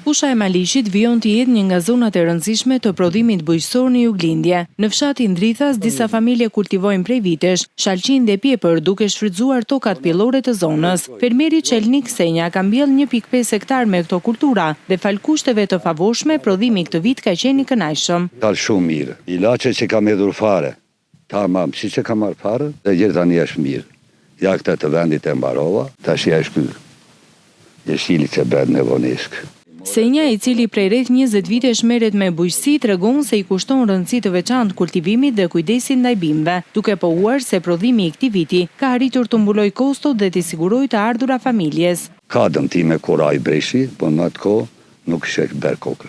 Fusha e Malishit vijon të jetë një nga zonat e rëndësishme të prodhimit bujqësor në Juglindje. Në fshatin Ndrithas, disa familje kultivojnë prej vitesh shalqin dhe pjepër duke shfrytzuar tokat pjellore të zonës. Fermeri Çelnik Senja ka mbjell 1,5 hektar me këto kultura dhe fal kushteve të favorshme, prodhimi këtë vit ka qenë i kënaqshëm. Dal shumë mirë. Ilaçe që kam hedhur fare, tamam, si që kam marrë fare, dhe gjithë tani është mirë. Ja këta të vendit e mbarova, tash ja është ky. Jeshili që bëhet nevonesk. Senja, i cili prej rreth 20 vitesh merret me bujqësi, tregon se i kushton rëndësi të veçantë kultivimit dhe kujdesit ndaj bimëve, duke pohuar se prodhimi i këtij viti ka arritur të mbulojë kostot dhe të sigurojë të ardhura familjes. Ka dëmtime kura i breshi, po në atë kohë nuk shek ber kokë.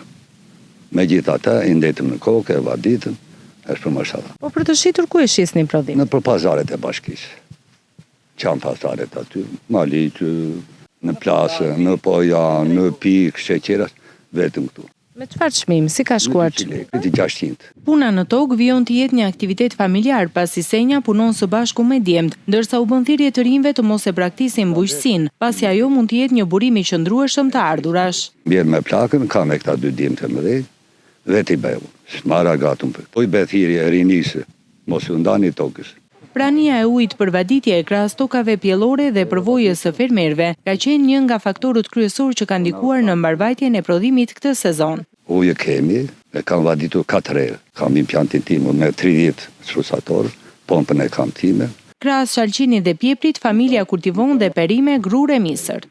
Megjithatë, i ndetëm në kokë, e vaditëm, është për mashallah. Po për të shitur ku e shisni prodhim? Në për pazaret e bashkisë. Qanë pazaret aty, Malit, në plasë, në poja, në pikë, sheqeras, vetëm këtu. Me çfarë çmim, si ka shkuar çmimi? 600. Puna në tokë vijon të jetë një aktivitet familjar, pasi Senja punon së bashku me djemt, ndërsa u bën thirrje të rinjve të mos e braktisin bujqësinë, pasi ajo mund të jetë një burim i qëndrueshëm të ardhurash. Bjerë me plakën, ka me këta 2 djemt e mëdhej, vetë i bëhu. Smara gatun për. Po i bë thirrje rinisë, mos u ndani tokës. Prania e ujit për vaditje e krahas tokave pjellore dhe përvojës së fermerëve ka qenë një nga faktorët kryesor që kanë ndikuar në mbarvajtjen e prodhimit këtë sezon. Ujë kemi, e kam vaditur 4 herë. Kam impjantin tim me 30 çusator, pompën e kam time. Krahas shalqinit dhe pjeprit, familja kultivon dhe perime, grur e misër.